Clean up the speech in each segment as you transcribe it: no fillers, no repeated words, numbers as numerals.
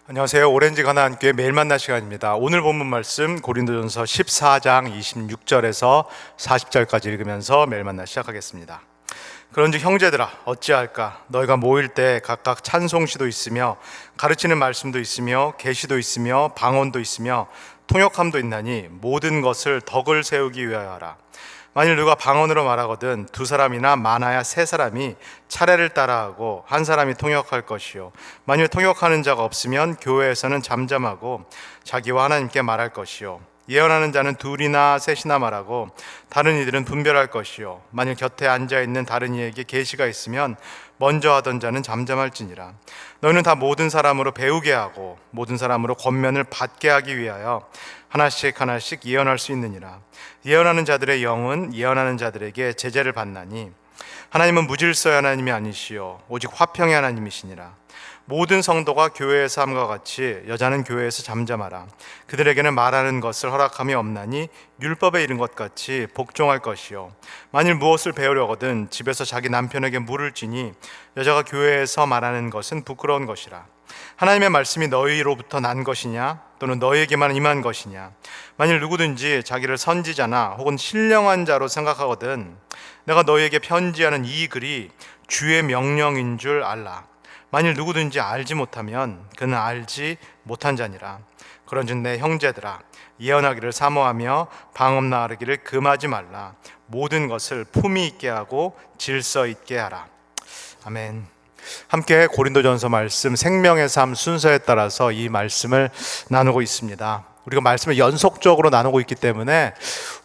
안녕하세요. 오렌지 가나안교회 매일 만나 시간입니다. 오늘 본문 말씀 고린도전서 14장 26절에서 40절까지 읽으면서 매일 만나 시작하겠습니다. 그런즉 형제들아 어찌할까? 너희가 모일 때 각각 찬송시도 있으며 가르치는 말씀도 있으며 계시도 있으며 방언도 있으며 통역함도 있나니 모든 것을 덕을 세우기 위하여 하라. 만일 누가 방언으로 말하거든 두 사람이나 많아야 세 사람이 차례를 따라하고 한 사람이 통역할 것이요 만일 통역하는 자가 없으면 교회에서는 잠잠하고 자기와 하나님께 말할 것이요 예언하는 자는 둘이나 셋이나 말하고 다른 이들은 분별할 것이요 만일 곁에 앉아있는 다른 이에게 계시가 있으면 먼저 하던 자는 잠잠할지니라. 너희는 다 모든 사람으로 배우게 하고 모든 사람으로 권면을 받게 하기 위하여 하나씩 하나씩 예언할 수 있느니라. 예언하는 자들의 영은 예언하는 자들에게 제재를 받나니 하나님은 무질서의 하나님이 아니시요 오직 화평의 하나님이시니라. 모든 성도가 교회에서 함과 같이 여자는 교회에서 잠잠하라. 그들에게는 말하는 것을 허락함이 없나니 율법에 이른 것 같이 복종할 것이요 만일 무엇을 배우려거든 집에서 자기 남편에게 물을지니 여자가 교회에서 말하는 것은 부끄러운 것이라. 하나님의 말씀이 너희로부터 난 것이냐 또는 너희에게만 임한 것이냐. 만일 누구든지 자기를 선지자나 혹은 신령한 자로 생각하거든 내가 너희에게 편지하는 이 글이 주의 명령인 줄 알라. 만일 누구든지 알지 못하면 그는 알지 못한 자니라. 그런즉 내 형제들아 예언하기를 사모하며 방언 나르기를 금하지 말라. 모든 것을 품위 있게 하고 질서 있게 하라. 아멘. 함께 고린도전서 말씀 생명의 삶 순서에 따라서 이 말씀을 나누고 있습니다. 우리가 말씀을 연속적으로 나누고 있기 때문에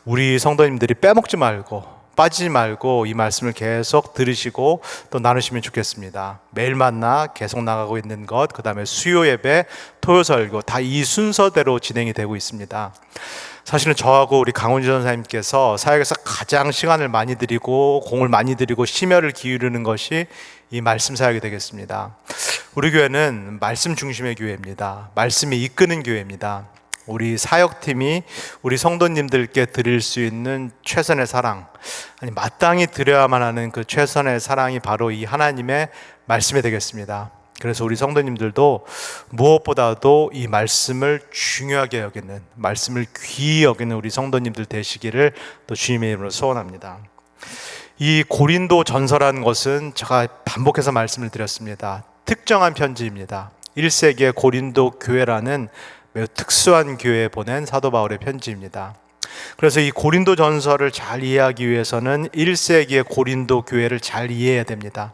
우리 성도님들이 빼먹지 말고 빠지지 말고 이 말씀을 계속 들으시고 또 나누시면 좋겠습니다. 매일 만나 계속 나가고 있는 것, 그 다음에 수요 예배, 토요 설교 다 이 순서대로 진행이 되고 있습니다. 사실은 저하고 우리 강훈지 전사님께서 사역에서 가장 시간을 많이 드리고 공을 많이 들이고 심혈을 기울이는 것이 이 말씀 사역이 되겠습니다. 우리 교회는 말씀 중심의 교회입니다. 말씀이 이끄는 교회입니다. 우리 사역팀이 우리 성도님들께 드릴 수 있는 최선의 사랑, 아니 마땅히 드려야만 하는 그 최선의 사랑이 바로 이 하나님의 말씀이 되겠습니다. 그래서 우리 성도님들도 무엇보다도 이 말씀을 중요하게 여기는, 말씀을 귀히 여기는 우리 성도님들 되시기를 또 주님의 이름으로 소원합니다. 이 고린도 전서라는 것은 제가 반복해서 말씀을 드렸습니다. 특정한 편지입니다. 1세기의 고린도 교회라는 매우 특수한 교회에 보낸 사도 바울의 편지입니다. 그래서 이 고린도 전서를 잘 이해하기 위해서는 1세기의 고린도 교회를 잘 이해해야 됩니다.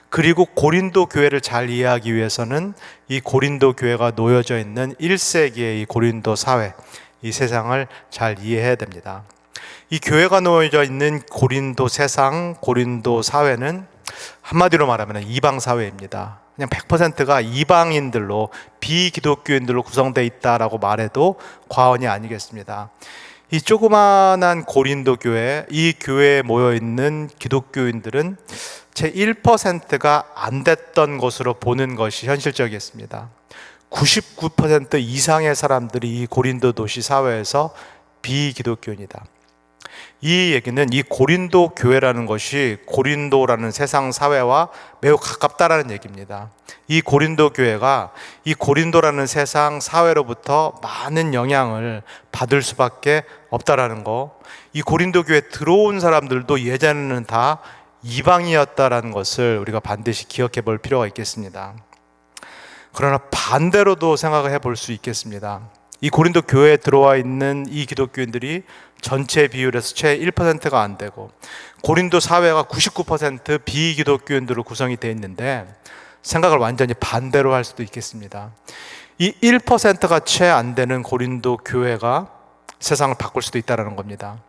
그리고 고린도 교회를 잘 이해하기 위해서는 이 고린도 교회가 놓여져 있는 1세기의 이 고린도 사회, 이 세상을 잘 이해해야 됩니다. 이 교회가 놓여져 있는 고린도 세상, 고린도 사회는 한마디로 말하면 이방 사회입니다. 그냥 100%가 이방인들로 비기독교인들로 구성되어 있다라고 말해도 과언이 아니겠습니다. 이 조그만한 고린도 교회, 이 교회에 모여있는 기독교인들은 제 1%가 안 됐던 것으로 보는 것이 현실적이었습니다. 99% 이상의 사람들이 이 고린도 도시 사회에서 비기독교인이다. 이 얘기는 이 고린도 교회라는 것이 고린도라는 세상 사회와 매우 가깝다라는 얘기입니다. 이 고린도 교회가 이 고린도라는 세상 사회로부터 많은 영향을 받을 수밖에 없다라는 거, 이 고린도 교회에 들어온 사람들도 예전에는 다 이방이었다라는 것을 우리가 반드시 기억해 볼 필요가 있겠습니다. 그러나 반대로도 생각을 해볼 수 있겠습니다. 이 고린도 교회에 들어와 있는 이 기독교인들이 전체 비율에서 채 1%가 안 되고 고린도 사회가 99% 비기독교인들로 구성이 되어 있는데 생각을 완전히 반대로 할 수도 있겠습니다. 이 1%가 채 안 되는 고린도 교회가 세상을 바꿀 수도 있다는 겁니다.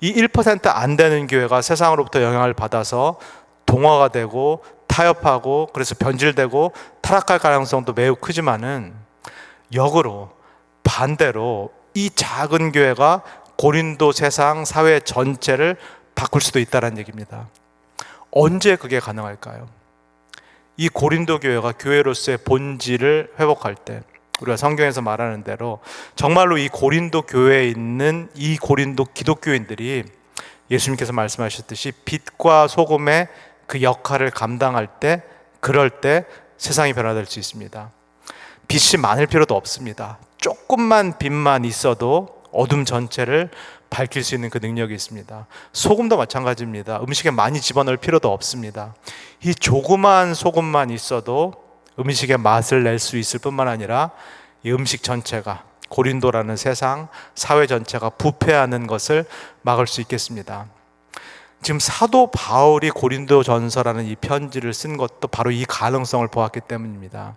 이 1%안 되는 교회가 세상으로부터 영향을 받아서 동화가 되고 타협하고 그래서 변질되고 타락할 가능성도 매우 크지만은 역으로 반대로 이 작은 교회가 고린도 세상 사회 전체를 바꿀 수도 있다는 얘기입니다. 언제 그게 가능할까요? 이 고린도 교회가 교회로서의 본질을 회복할 때, 우리가 성경에서 말하는 대로 정말로 이 고린도 교회에 있는 이 고린도 기독교인들이 예수님께서 말씀하셨듯이 빛과 소금의 그 역할을 감당할 때, 그럴 때 세상이 변화될 수 있습니다. 빛이 많을 필요도 없습니다. 조금만 빛만 있어도 어둠 전체를 밝힐 수 있는 그 능력이 있습니다. 소금도 마찬가지입니다. 음식에 많이 집어넣을 필요도 없습니다. 이 조그마한 소금만 있어도 음식의 맛을 낼 수 있을 뿐만 아니라 이 음식 전체가, 고린도라는 세상, 사회 전체가 부패하는 것을 막을 수 있겠습니다. 지금 사도 바울이 고린도 전서라는 이 편지를 쓴 것도 바로 이 가능성을 보았기 때문입니다.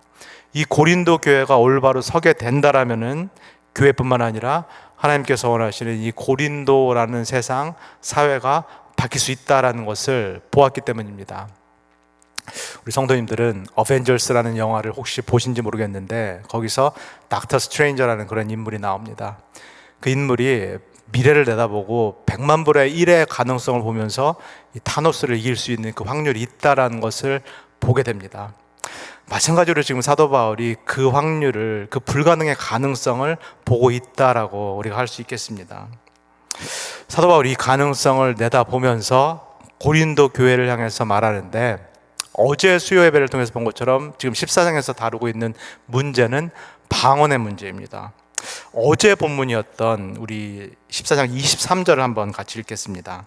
이 고린도 교회가 올바로 서게 된다라면은 교회뿐만 아니라 하나님께서 원하시는 이 고린도라는 세상, 사회가 바뀔 수 있다라는 것을 보았기 때문입니다. 우리 성도님들은 어벤져스라는 영화를 혹시 보신지 모르겠는데 거기서 닥터 스트레인저라는 그런 인물이 나옵니다. 그 인물이 미래를 내다보고 100만 분의 1의 가능성을 보면서 이 타노스를 이길 수 있는 그 확률이 있다라는 것을 보게 됩니다. 마찬가지로 지금 사도 바울이 그 확률을, 그 불가능의 가능성을 보고 있다라고 우리가 할 수 있겠습니다. 사도 바울이 이 가능성을 내다보면서 고린도 교회를 향해서 말하는데, 어제 수요 예배를 통해서 본 것처럼 지금 14장에서 다루고 있는 문제는 방언의 문제입니다. 어제 본문이었던 우리 14장 23절을 한번 같이 읽겠습니다.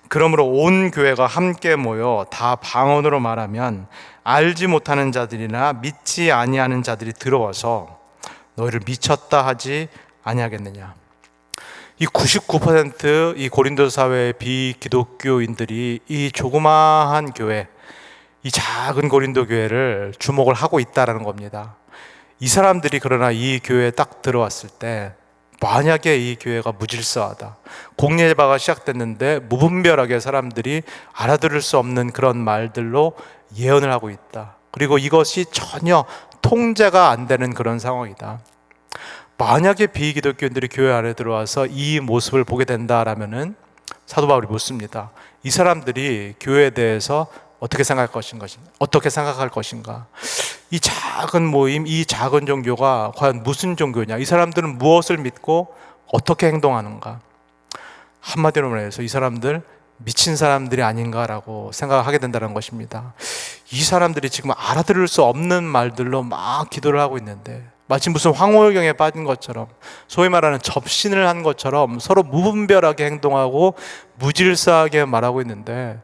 그러므로 온 교회가 함께 모여 다 방언으로 말하면 알지 못하는 자들이나 믿지 아니하는 자들이 들어와서 너희를 미쳤다 하지 아니하겠느냐. 이 99%이 고린도 사회의 비기독교인들이 이 조그마한 교회, 이 작은 고린도 교회를 주목을 하고 있다는 겁니다. 이 사람들이 그러나 이 교회에 딱 들어왔을 때 만약에 이 교회가 무질서하다, 공예제바가 시작됐는데 무분별하게 사람들이 알아들을 수 없는 그런 말들로 예언을 하고 있다, 그리고 이것이 전혀 통제가 안 되는 그런 상황이다. 만약에 비기독교인들이 교회 안에 들어와서 이 모습을 보게 된다라면은 사도 바울이 묻습니다. 이 사람들이 교회에 대해서 어떻게 생각할 것인가? 이 작은 모임, 이 작은 종교가 과연 무슨 종교냐? 이 사람들은 무엇을 믿고 어떻게 행동하는가? 한마디로 말해서 이 사람들 미친 사람들이 아닌가라고 생각하게 된다는 것입니다. 이 사람들이 지금 알아들을 수 없는 말들로 막 기도를 하고 있는데, 마치 무슨 황홀경에 빠진 것처럼, 소위 말하는 접신을 한 것처럼 서로 무분별하게 행동하고 무질서하게 말하고 있는데,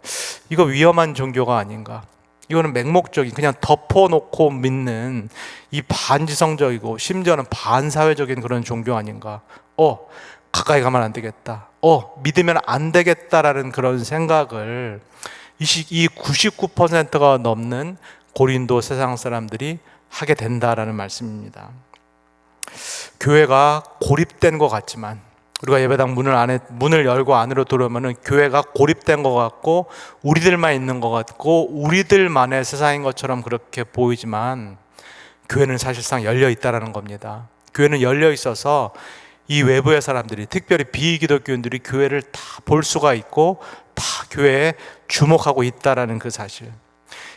이거 위험한 종교가 아닌가? 이거는 맹목적인, 그냥 덮어놓고 믿는 이 반지성적이고 심지어는 반사회적인 그런 종교 아닌가? 가까이 가면 안 되겠다, 믿으면 안 되겠다라는 그런 생각을 이 99%가 넘는 고린도 세상 사람들이 하게 된다라는 말씀입니다. 교회가 고립된 것 같지만, 우리가 예배당 문을 열고 안으로 들어오면 교회가 고립된 것 같고 우리들만 있는 것 같고 우리들만의 세상인 것처럼 그렇게 보이지만, 교회는 사실상 열려 있다라는 겁니다. 교회는 열려 있어서 이 외부의 사람들이, 특별히 비기독교인들이 교회를 다 볼 수가 있고 다 교회에 주목하고 있다라는 그 사실,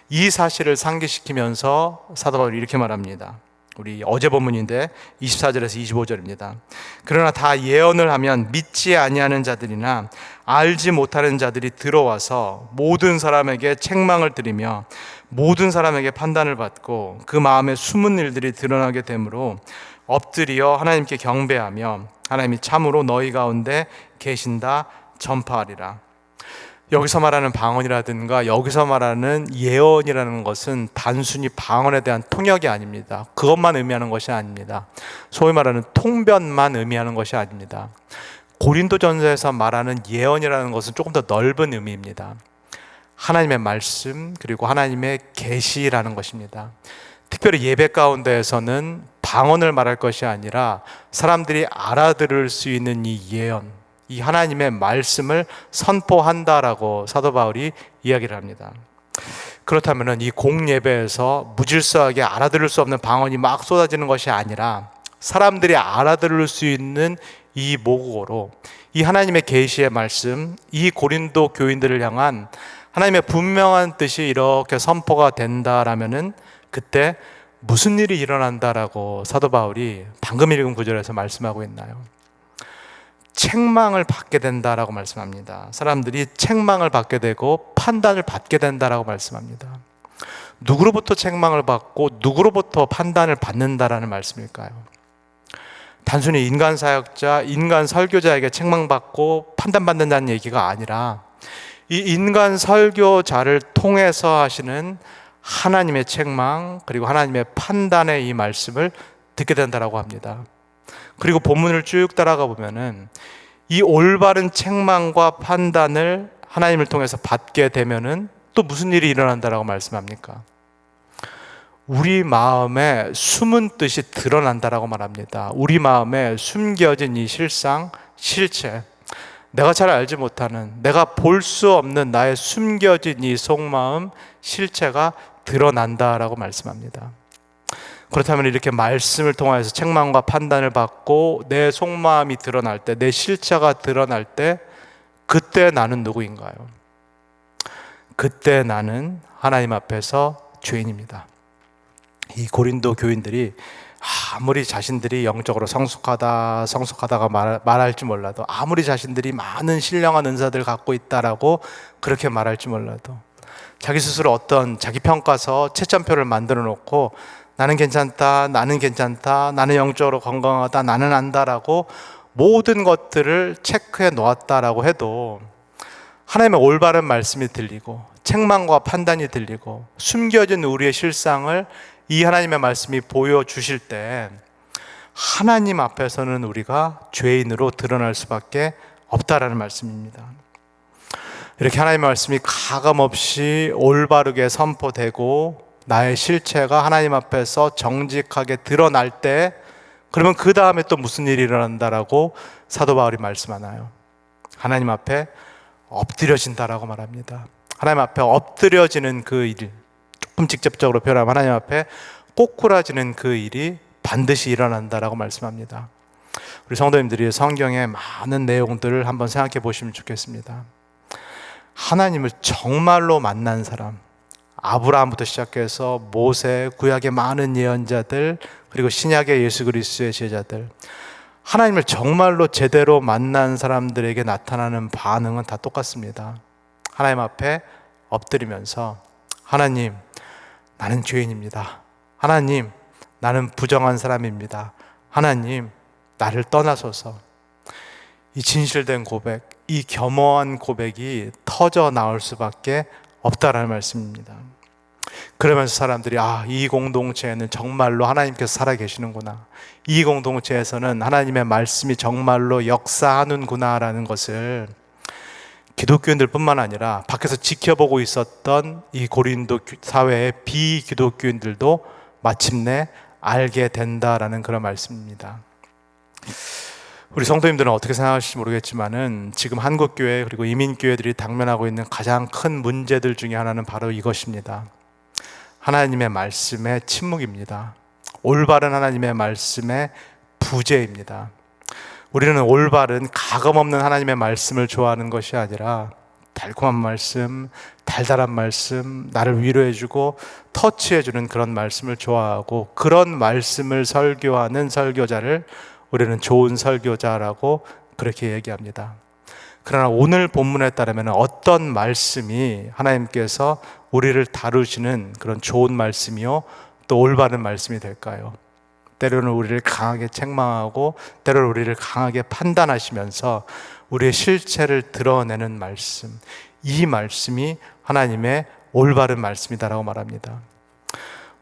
이 사실을 상기시키면서 사도 바울이 이렇게 말합니다. 우리 어제 본문인데 24절에서 25절입니다. 그러나 다 예언을 하면 믿지 아니하는 자들이나 알지 못하는 자들이 들어와서 모든 사람에게 책망을 드리며 모든 사람에게 판단을 받고 그 마음에 숨은 일들이 드러나게 되므로 엎드려 하나님께 경배하며 하나님이 참으로 너희 가운데 계신다 전파하리라. 여기서 말하는 방언이라든가 여기서 말하는 예언이라는 것은 단순히 방언에 대한 통역이 아닙니다. 그것만 의미하는 것이 아닙니다. 소위 말하는 통변만 의미하는 것이 아닙니다. 고린도전서에서 말하는 예언이라는 것은 조금 더 넓은 의미입니다. 하나님의 말씀, 그리고 하나님의 계시라는 것입니다. 특별히 예배 가운데에서는 방언을 말할 것이 아니라 사람들이 알아들을 수 있는 이 예언, 이 하나님의 말씀을 선포한다라고 사도 바울이 이야기를 합니다. 그렇다면 이 공예배에서 무질서하게 알아들을 수 없는 방언이 막 쏟아지는 것이 아니라 사람들이 알아들을 수 있는 이 모국어로 이 하나님의 계시의 말씀, 이 고린도 교인들을 향한 하나님의 분명한 뜻이 이렇게 선포가 된다라면은 그때 무슨 일이 일어난다라고 사도 바울이 방금 읽은 구절에서 말씀하고 있나요? 책망을 받게 된다라고 말씀합니다. 사람들이 책망을 받게 되고 판단을 받게 된다라고 말씀합니다. 누구로부터 책망을 받고 누구로부터 판단을 받는다라는 말씀일까요? 단순히 인간 사역자, 인간 설교자에게 책망받고 판단받는다는 얘기가 아니라 이 인간 설교자를 통해서 하시는 하나님의 책망, 그리고 하나님의 판단의 이 말씀을 듣게 된다라고 합니다. 그리고 본문을 쭉 따라가 보면은 이 올바른 책망과 판단을 하나님을 통해서 받게 되면은 또 무슨 일이 일어난다라고 말씀합니까? 우리 마음에 숨은 뜻이 드러난다라고 말합니다. 우리 마음에 숨겨진 이 실상, 실체, 내가 잘 알지 못하는, 내가 볼 수 없는 나의 숨겨진 이 속마음, 실체가 드러난다라고 말씀합니다. 그렇다면 이렇게 말씀을 통해서 책망과 판단을 받고 내 속마음이 드러날 때, 내 실체가 드러날 때, 그때 나는 누구인가요? 그때 나는 하나님 앞에서 죄인입니다. 이 고린도 교인들이 아무리 자신들이 영적으로 성숙하다가 말할지 몰라도, 아무리 자신들이 많은 신령한 은사들 갖고 있다라고 그렇게 말할지 몰라도, 자기 스스로 어떤 자기 평가서 채점표를 만들어 놓고 나는 괜찮다, 나는 영적으로 건강하다, 나는 안다라고 모든 것들을 체크해 놓았다라고 해도 하나님의 올바른 말씀이 들리고 책망과 판단이 들리고 숨겨진 우리의 실상을 이 하나님의 말씀이 보여주실 때 하나님 앞에서는 우리가 죄인으로 드러날 수밖에 없다라는 말씀입니다. 이렇게 하나님의 말씀이 가감없이 올바르게 선포되고 나의 실체가 하나님 앞에서 정직하게 드러날 때, 그러면 그 다음에 또 무슨 일이 일어난다라고 사도 바울이 말씀하나요? 하나님 앞에 엎드려진다라고 말합니다. 하나님 앞에 엎드려지는 그 일, 조금 직접적으로 표현하면 하나님 앞에 꼬꾸라지는 그 일이 반드시 일어난다라고 말씀합니다. 우리 성도님들이 성경의 많은 내용들을 한번 생각해 보시면 좋겠습니다. 하나님을 정말로 만난 사람, 아브라함부터 시작해서 모세, 구약의 많은 예언자들, 그리고 신약의 예수 그리스도의 제자들, 하나님을 정말로 제대로 만난 사람들에게 나타나는 반응은 다 똑같습니다. 하나님 앞에 엎드리면서 하나님, 나는 죄인입니다. 하나님, 나는 부정한 사람입니다. 하나님, 나를 떠나소서. 이 진실된 고백, 이 겸허한 고백이 터져 나올 수밖에 없다라는 말씀입니다. 그러면서 사람들이 이 공동체에는 정말로 하나님께서 살아계시는구나, 이 공동체에서는 하나님의 말씀이 정말로 역사하는구나 라는 것을 기독교인들 뿐만 아니라 밖에서 지켜보고 있었던 이 고린도 사회의 비기독교인들도 마침내 알게 된다라는 그런 말씀입니다. 우리 성도님들은 어떻게 생각하실지 모르겠지만은 지금 한국교회 그리고 이민교회들이 당면하고 있는 가장 큰 문제들 중에 하나는 바로 이것입니다. 하나님의 말씀의 침묵입니다. 올바른 하나님의 말씀의 부재입니다. 우리는 올바른 가감없는 하나님의 말씀을 좋아하는 것이 아니라 달콤한 말씀, 달달한 말씀, 나를 위로해주고 터치해주는 그런 말씀을 좋아하고, 그런 말씀을 설교하는 설교자를 우리는 좋은 설교자라고 그렇게 얘기합니다. 그러나 오늘 본문에 따르면 어떤 말씀이 하나님께서 우리를 다루시는 그런 좋은 말씀이요, 또 올바른 말씀이 될까요? 때로는 우리를 강하게 책망하고 때로는 우리를 강하게 판단하시면서 우리의 실체를 드러내는 말씀, 이 말씀이 하나님의 올바른 말씀이다라고 말합니다.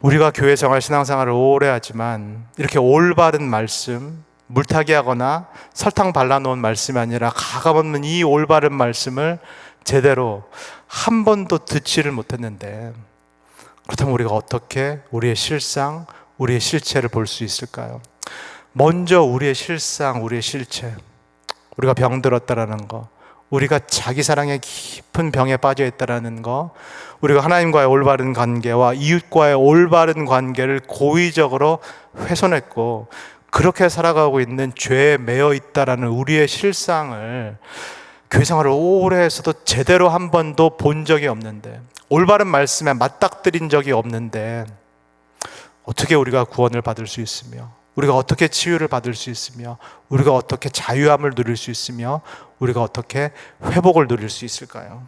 우리가 교회 생활, 신앙생활을 오래 하지만 이렇게 올바른 말씀, 물타기 하거나 설탕 발라놓은 말씀이 아니라 가감없는 이 올바른 말씀을 제대로 한 번도 듣지를 못했는데, 그렇다면 우리가 어떻게 우리의 실상, 우리의 실체를 볼 수 있을까요? 먼저 우리의 실상, 우리의 실체, 우리가 병들었다라는 거, 우리가 자기 사랑의 깊은 병에 빠져 있다라는 거, 우리가 하나님과의 올바른 관계와 이웃과의 올바른 관계를 고의적으로 훼손했고 그렇게 살아가고 있는 죄에 매여 있다라는 우리의 실상을 교회 생활을 오래 해서도 제대로 한 번도 본 적이 없는데, 올바른 말씀에 맞닥뜨린 적이 없는데 어떻게 우리가 구원을 받을 수 있으며, 우리가 어떻게 치유를 받을 수 있으며, 우리가 어떻게 자유함을 누릴 수 있으며, 우리가 어떻게 회복을 누릴 수 있을까요?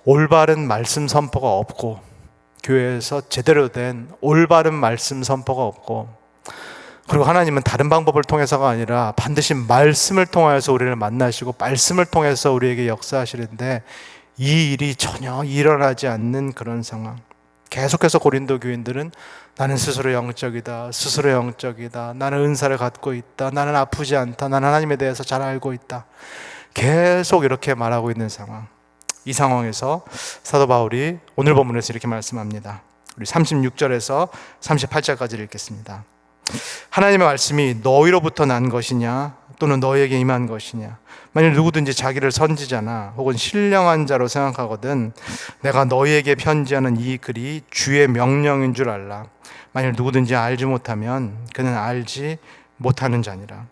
올바른 말씀 선포가 없고 교회에서 제대로 된 올바른 말씀 선포가 없고, 그리고 하나님은 다른 방법을 통해서가 아니라 반드시 말씀을 통하여서 우리를 만나시고 말씀을 통해서 우리에게 역사하시는데 이 일이 전혀 일어나지 않는 그런 상황. 계속해서 고린도 교인들은 나는 스스로 영적이다, 스스로 영적이다, 나는 은사를 갖고 있다, 나는 아프지 않다, 나는 하나님에 대해서 잘 알고 있다, 계속 이렇게 말하고 있는 상황. 이 상황에서 사도 바울이 오늘 본문에서 이렇게 말씀합니다. 우리 36절에서 38절까지 읽겠습니다. 하나님의 말씀이 너희로부터 난 것이냐 또는 너희에게 임한 것이냐, 만일 누구든지 자기를 선지자나 혹은 신령한 자로 생각하거든 내가 너희에게 편지하는 이 글이 주의 명령인 줄 알라. 만일 누구든지 알지 못하면 그는 알지 못하는 자니라.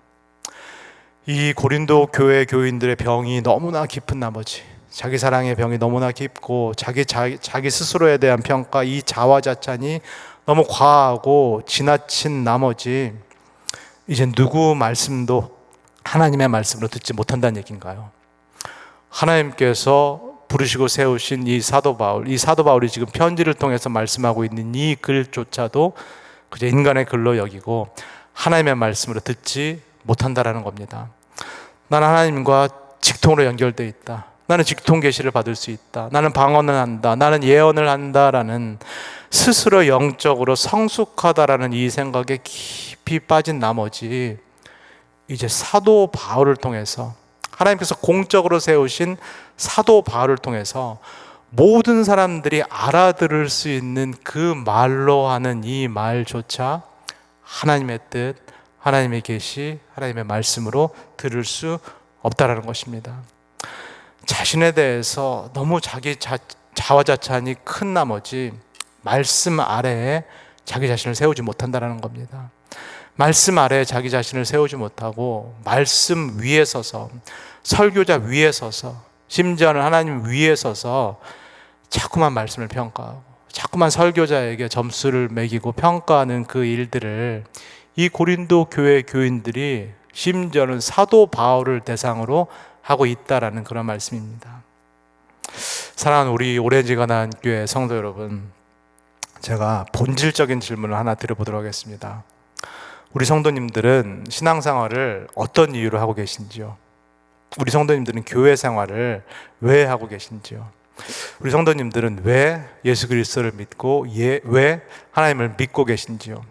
이 고린도 교회 교인들의 병이 너무나 깊은 나머지, 자기 사랑의 병이 너무나 깊고 자기 스스로에 대한 평가, 이 자화자찬이 너무 과하고 지나친 나머지 이제 누구 말씀도 하나님의 말씀으로 듣지 못한다는 얘기인가요? 하나님께서 부르시고 세우신 이 사도 바울이 지금 편지를 통해서 말씀하고 있는 이 글조차도 그저 인간의 글로 여기고 하나님의 말씀으로 듣지 못한다라는 겁니다. 나는 하나님과 직통으로 연결되어 있다, 나는 직통 계시를 받을 수 있다, 나는 방언을 한다, 나는 예언을 한다라는 스스로 영적으로 성숙하다라는 이 생각에 깊이 빠진 나머지 이제 사도 바울을 통해서, 하나님께서 공적으로 세우신 사도 바울을 통해서 모든 사람들이 알아들을 수 있는 그 말로 하는 이 말조차 하나님의 뜻, 하나님의 계시, 하나님의 말씀으로 들을 수 없다라는 것입니다. 자신에 대해서 너무 자기 자화자찬이 큰 나머지 말씀 아래에 자기 자신을 세우지 못한다는 겁니다. 말씀 아래에 자기 자신을 세우지 못하고 말씀 위에 서서, 설교자 위에 서서, 심지어는 하나님 위에 서서 자꾸만 말씀을 평가하고 자꾸만 설교자에게 점수를 매기고 평가하는 그 일들을 이 고린도 교회 교인들이 심지어는 사도 바울을 대상으로 하고 있다라는 그런 말씀입니다. 사랑하는 우리 오렌지 가나안 교회 성도 여러분, 제가 본질적인 질문을 하나 드려보도록 하겠습니다. 우리 성도님들은 신앙생활을 어떤 이유로 하고 계신지요? 우리 성도님들은 교회 생활을 왜 하고 계신지요? 우리 성도님들은 왜 예수 그리스도를 믿고 왜 하나님을 믿고 계신지요?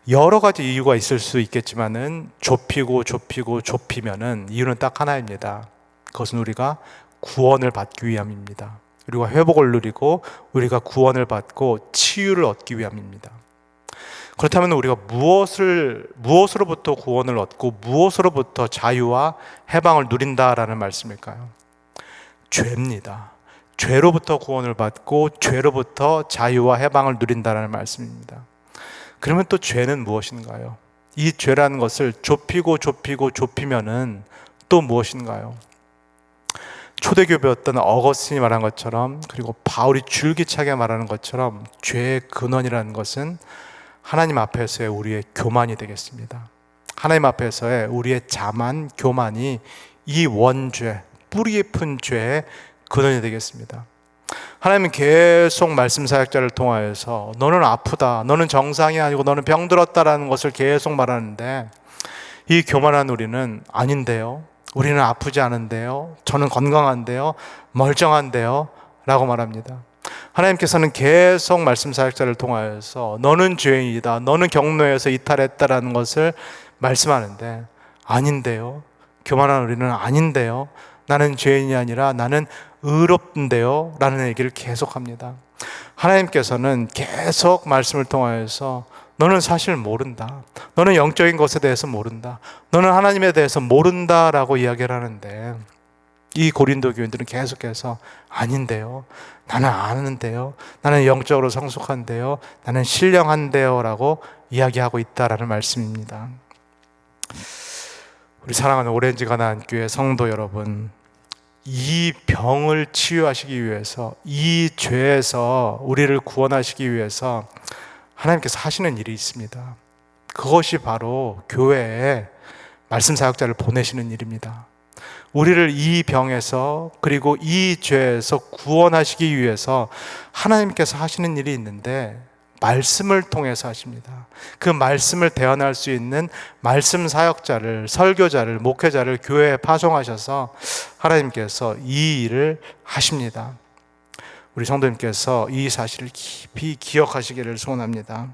여러 가지 이유가 있을 수 있겠지만은 좁히면은 이유는 딱 하나입니다. 그것은 우리가 구원을 받기 위함입니다. 우리가 회복을 누리고 우리가 구원을 받고 치유를 얻기 위함입니다. 그렇다면 우리가 무엇으로부터 구원을 얻고 무엇으로부터 자유와 해방을 누린다라는 말씀일까요? 죄입니다. 죄로부터 구원을 받고 죄로부터 자유와 해방을 누린다라는 말씀입니다. 그러면 또 죄는 무엇인가요? 이 죄라는 것을 좁히면은 또 무엇인가요? 초대교배였던 어거스틴이 말한 것처럼, 그리고 바울이 줄기차게 말하는 것처럼 죄의 근원이라는 것은 하나님 앞에서의 우리의 교만이 되겠습니다. 하나님 앞에서의 우리의 자만, 교만이 이 원죄, 뿌리 깊은 죄의 근원이 되겠습니다. 하나님은 계속 말씀 사역자를 통하여서 너는 아프다, 너는 정상이 아니고 너는 병들었다라는 것을 계속 말하는데, 이 교만한 우리는 아닌데요, 우리는 아프지 않은데요, 저는 건강한데요, 멀쩡한데요 라고 말합니다. 하나님께서는 계속 말씀 사역자를 통하여서 너는 죄인이다, 너는 경로에서 이탈했다라는 것을 말씀하는데, 아닌데요, 교만한 우리는 아닌데요, 나는 죄인이 아니라 나는 의롭던데요 라는 얘기를 계속합니다. 하나님께서는 계속 말씀을 통하여서 너는 사실 모른다, 너는 영적인 것에 대해서 모른다, 너는 하나님에 대해서 모른다라고 이야기를 하는데, 이 고린도 교인들은 계속해서 아닌데요, 나는 아는데요, 나는 영적으로 성숙한데요, 나는 신령한데요 라고 이야기하고 있다라는 말씀입니다. 우리 사랑하는 오렌지 가나안 교회 성도 여러분, 이 병을 치유하시기 위해서, 이 죄에서 우리를 구원하시기 위해서 하나님께서 하시는 일이 있습니다. 그것이 바로 교회에 말씀 사역자를 보내시는 일입니다. 우리를 이 병에서 그리고 이 죄에서 구원하시기 위해서 하나님께서 하시는 일이 있는데 말씀을 통해서 하십니다. 그 말씀을 대언할 수 있는 말씀 사역자를, 설교자를, 목회자를 교회에 파송하셔서 하나님께서 이 일을 하십니다. 우리 성도님께서 이 사실을 깊이 기억하시기를 소원합니다.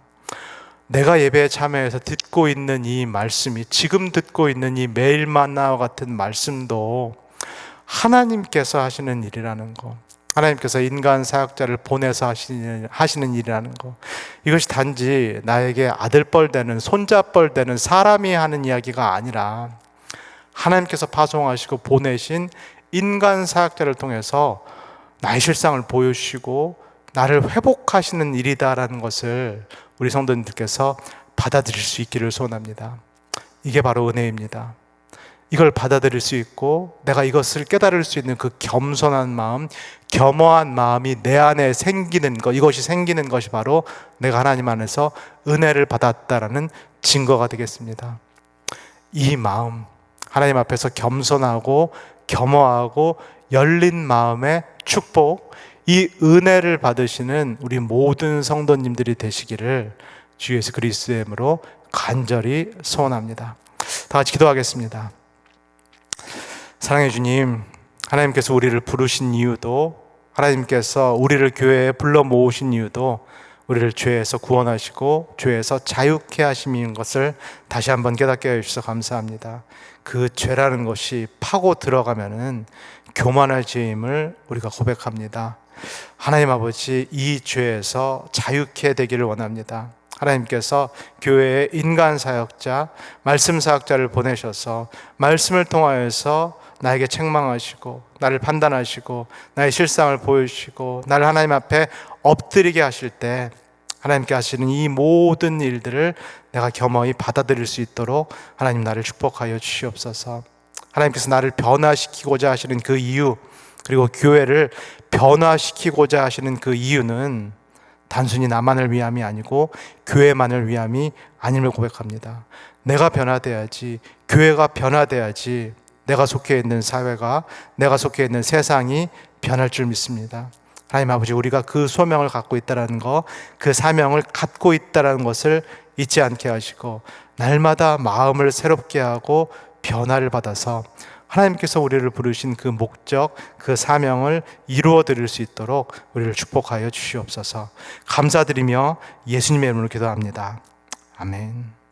내가 예배에 참여해서 듣고 있는 이 말씀이, 지금 듣고 있는 이 매일 만나와 같은 말씀도 하나님께서 하시는 일이라는 거, 하나님께서 인간 사역자를 보내서 하시는 일이라는 거, 이것이 단지 나에게 아들뻘 되는, 손자뻘 되는 사람이 하는 이야기가 아니라 하나님께서 파송하시고 보내신 인간 사역자를 통해서 나의 실상을 보여주시고 나를 회복하시는 일이다라는 것을 우리 성도님들께서 받아들일 수 있기를 소원합니다. 이게 바로 은혜입니다. 이걸 받아들일 수 있고 내가 이것을 깨달을 수 있는 그 겸손한 마음, 겸허한 마음이 내 안에 생기는 것, 이것이 생기는 것이 바로 내가 하나님 안에서 은혜를 받았다라는 증거가 되겠습니다. 이 마음, 하나님 앞에서 겸손하고 겸허하고 열린 마음의 축복, 이 은혜를 받으시는 우리 모든 성도님들이 되시기를 주 예수 그리스도의 이름으로 간절히 소원합니다. 다 같이 기도하겠습니다. 사랑해 주님, 하나님께서 우리를 부르신 이유도, 하나님께서 우리를 교회에 불러 모으신 이유도 우리를 죄에서 구원하시고 죄에서 자유케 하심인 것을 다시 한번 깨닫게 해주셔서 감사합니다. 그 죄라는 것이 파고 들어가면은 교만해짐을 우리가 고백합니다. 하나님 아버지, 이 죄에서 자유케 되기를 원합니다. 하나님께서 교회에 인간 사역자, 말씀 사역자를 보내셔서 말씀을 통하여서 나에게 책망하시고 나를 판단하시고 나의 실상을 보여주시고 나를 하나님 앞에 엎드리게 하실 때 하나님께 하시는 이 모든 일들을 내가 겸허히 받아들일 수 있도록 하나님 나를 축복하여 주시옵소서. 하나님께서 나를 변화시키고자 하시는 그 이유, 그리고 교회를 변화시키고자 하시는 그 이유는 단순히 나만을 위함이 아니고 교회만을 위함이 아님을 고백합니다. 내가 변화돼야지, 교회가 변화돼야지 내가 속해 있는 사회가, 내가 속해 있는 세상이 변할 줄 믿습니다. 하나님 아버지, 우리가 그 소명을 갖고 있다는 것, 그 사명을 갖고 있다는 것을 잊지 않게 하시고 날마다 마음을 새롭게 하고 변화를 받아서 하나님께서 우리를 부르신 그 목적, 그 사명을 이루어 드릴 수 있도록 우리를 축복하여 주시옵소서. 감사드리며 예수님의 이름으로 기도합니다. 아멘.